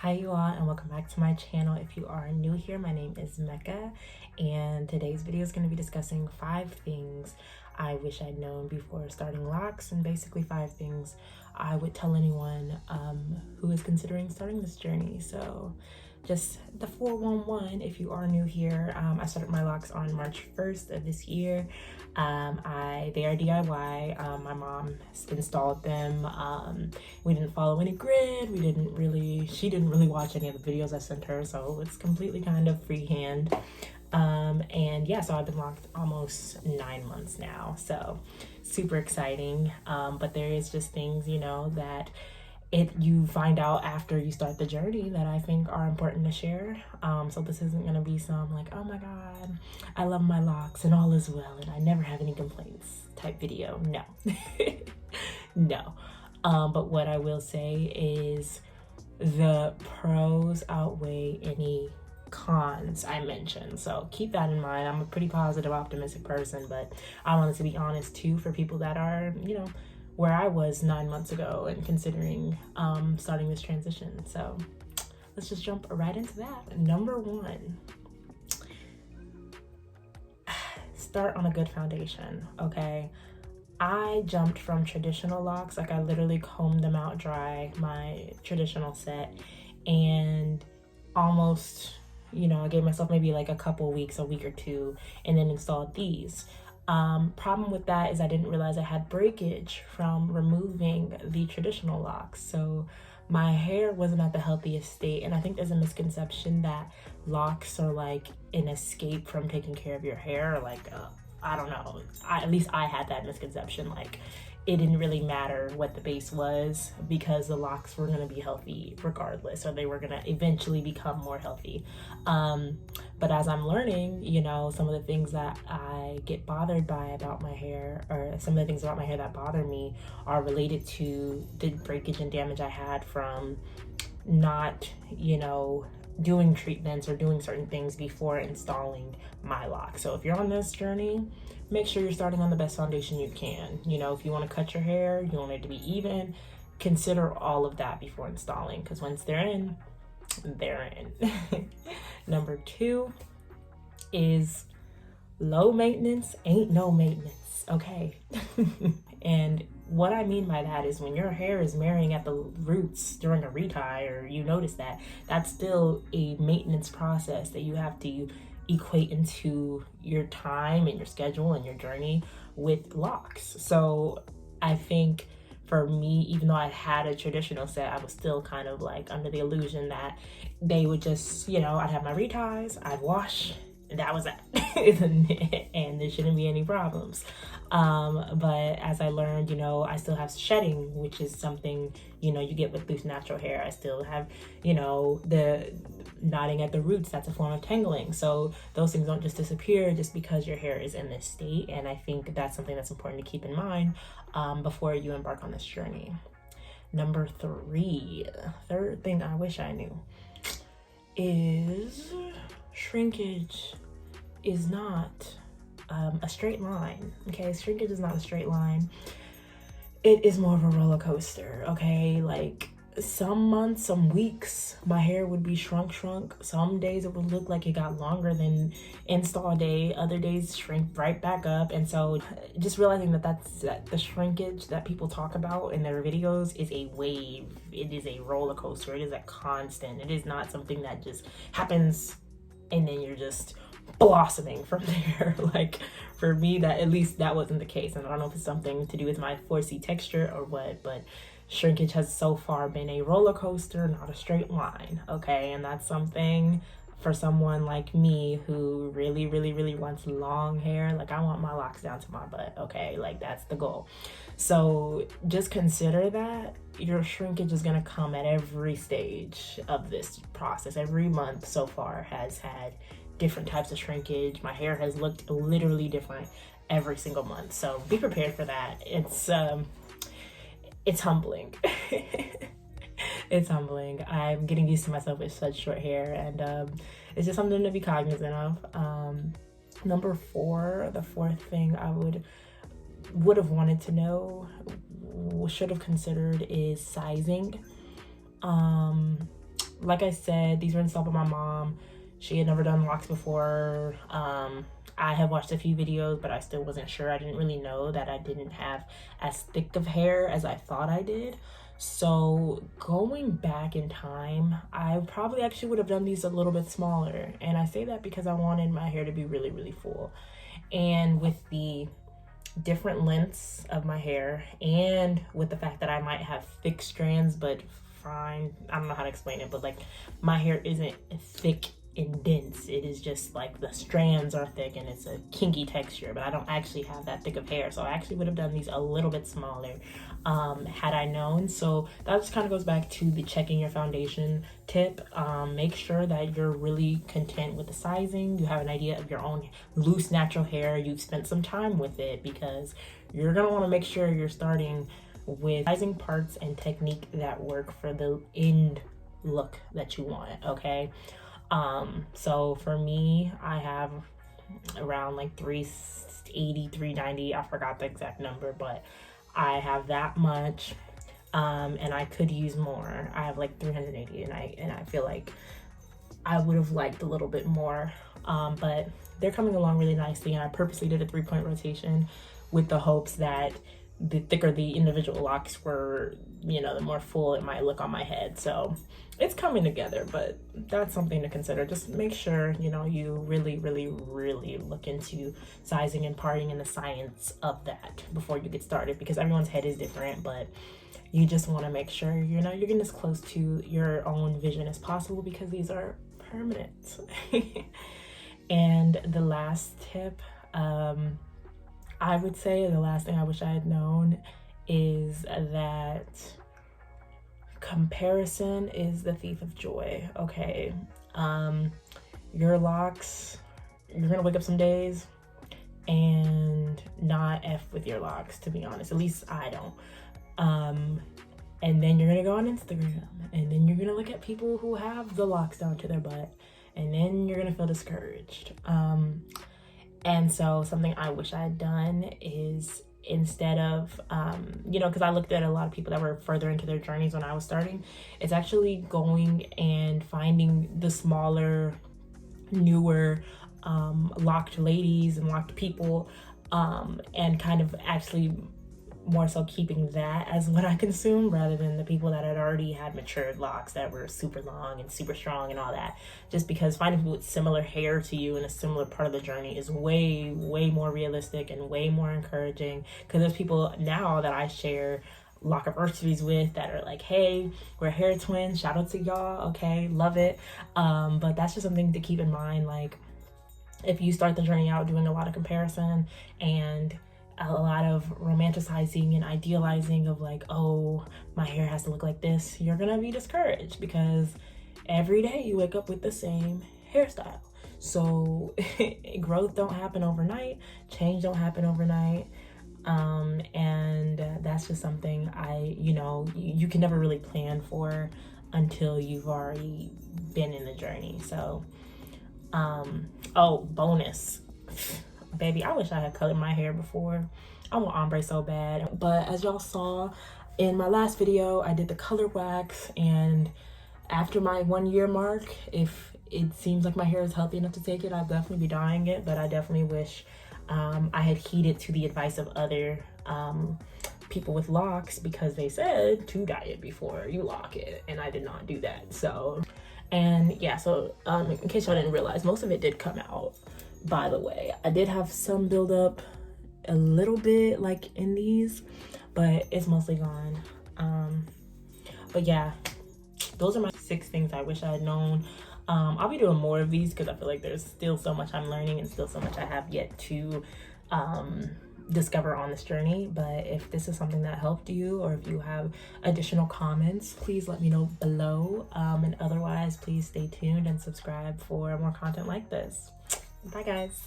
Hi you all, and welcome back to my channel. If you are new here, my name is Mecca, and today's video is going to be discussing 5 things I wish I'd known before starting LOCS, and basically 5 things I would tell anyone who is considering starting this journey. So just the 411 if you are new here. I started my LOCS on March 1st of this year. They are DIY. My mom installed them. We didn't follow any grid. She didn't really watch any of the videos I sent her, so it's completely kind of freehand. And yeah, so I've been locked almost 9 months now, so super exciting. But there is just things, that you find out after you start the journey that I think are important to share. So this isn't gonna be some like, oh my god, I love my locks and all is well and I never have any complaints type video. No. No. But what I will say is the pros outweigh any cons I mentioned. So keep that in mind. I'm a pretty positive, optimistic person, but I wanted to be honest too for people that are, where I was 9 months ago and considering starting this transition. So let's just jump right into that. Number 1, start on a good foundation, okay? I jumped from traditional locks, like I literally combed them out dry, my traditional set, and almost, I gave myself maybe like a week or 2, and then installed these. Problem with that is I didn't realize I had breakage from removing the traditional locks. So my hair wasn't at the healthiest state. And I think there's a misconception that locks are like an escape from taking care of your hair. I don't know. At least I had that misconception. Like it didn't really matter what the base was because the locks were going to be healthy regardless, or they were going to eventually become more healthy. But as I'm learning, some of the things that I get bothered by about my hair, or some of the things about my hair that bother me, are related to the breakage and damage I had from not, doing treatments or doing certain things before installing my lock. So if you're on this journey, make sure you're starting on the best foundation you can. If you want to cut your hair, you want it to be even, consider all of that before installing, because once they're in, they're in. Number 2 is low maintenance ain't no maintenance, okay? And what I mean by that is when your hair is marrying at the roots during a retie, or you notice that, that's still a maintenance process that you have to equate into your time and your schedule and your journey with locks. So I think for me, even though I had a traditional set, I was still kind of like under the illusion that they would just, I'd have my reties, I'd wash, and that was it. And there shouldn't be any problems. But as I learned, I still have shedding, which is something, you get with loose natural hair. I still have, the knotting at the roots. That's a form of tangling. So those things don't just disappear just because your hair is in this state. And I think that's something that's important to keep in mind before you embark on this journey. Number 3, third thing I wish I knew is shrinkage is not a straight line, okay? Shrinkage is not a straight line. It is more of a roller coaster, okay? Like some months, some weeks, my hair would be shrunk. Some days it would look like it got longer than install day. Other days shrink right back up. And so just realizing that the shrinkage that people talk about in their videos is a wave. It is a roller coaster. It is a constant. It is not something that just happens and then you're just blossoming from there. Like for me, that at least that wasn't the case. And I don't know if it's something to do with my 4C texture or what, but shrinkage has so far been a roller coaster, not a straight line, okay? And that's something for someone like me who really wants long hair. Like I want my locks down to my butt, okay? Like that's the goal. So just consider that your shrinkage is gonna come at every stage of this process. Every month so far has had different types of shrinkage. My hair has looked literally different every single month. So be prepared for that. It's humbling. It's humbling. I'm getting used to myself with such short hair, and it's just something to be cognizant of. Number 4, the 4th thing I would have wanted to know, should have considered, is sizing. like I said, these were installed by my mom. She had never done locks before. I had watched a few videos, but I still wasn't sure. I didn't really know that I didn't have as thick of hair as I thought I did. So going back in time, I probably actually would have done these a little bit smaller. And I say that because I wanted my hair to be really, really full. And with the different lengths of my hair, and with the fact that I might have thick strands, but fine, I don't know how to explain it, but like my hair isn't thick and dense. It is just like the strands are thick and it's a kinky texture, but I don't actually have that thick of hair. So I actually would have done these a little bit smaller had I known. So that just kind of goes back to the checking your foundation tip. Make sure that you're really content with the sizing. You have an idea of your own loose natural hair. You've spent some time with it, because you're gonna want to make sure you're starting with sizing parts and technique that work for the end look that you want. Okay. So for me, I have around like 380, 390. I forgot the exact number, but I have that much. And I could use more. I have like 380, and I feel like I would have liked a little bit more. But they're coming along really nicely, and I purposely did a 3-point rotation with the hopes that the thicker the individual locks were, you know, the more full it might look on my head. So it's coming together, but that's something to consider. Just make sure, you know, you really, really, really look into sizing and parting and the science of that before you get started, because everyone's head is different, but you just want to make sure, you know, you're getting as close to your own vision as possible, because these are permanent. And the last tip, I would say the last thing I wish I had known is that comparison is the thief of joy. Okay. Your locks, you're gonna wake up some days and not F with your locks, to be honest. At least I don't. And then you're gonna go on Instagram, and then you're gonna look at people who have the locks down to their butt, and then you're gonna feel discouraged. And so something I wish I had done is, instead of, you know, because I looked at a lot of people that were further into their journeys when I was starting, it's actually going and finding the smaller, newer, locked ladies and locked people, and kind of actually more so keeping that as what I consume, rather than the people that had already had matured locks that were super long and super strong and all that. Just because finding people with similar hair to you in a similar part of the journey is way, way more realistic and way more encouraging, because there's people now that I share lock anniversaries with that are like, hey, we're hair twins, shout out to y'all. Okay, love it. But that's just something to keep in mind. Like, if you start the journey out doing a lot of comparison and a lot of romanticizing and idealizing of like, oh, my hair has to look like this, you're gonna be discouraged, because every day you wake up with the same hairstyle. So growth don't happen overnight, change don't happen overnight. And that's just something you can never really plan for until you've already been in the journey. So oh, bonus, baby, I wish I had colored my hair before. I want ombre so bad. But as y'all saw in my last video, I did the color wax, and after my 1 year mark, if it seems like my hair is healthy enough to take it, I'll definitely be dyeing it. But I definitely wish I had heeded to the advice of other people with locks, because they said to dye it before you lock it, and I did not do that. So, and yeah, so in case y'all didn't realize, most of it did come out. By the way, I did have some buildup a little bit like in these, but it's mostly gone. But yeah, those are my 6 things I wish I had known. I'll be doing more of these because I feel like there's still so much I'm learning and still so much I have yet to discover on this journey. But if this is something that helped you, or if you have additional comments, please let me know below. And otherwise, please stay tuned and subscribe for more content like this. Bye guys.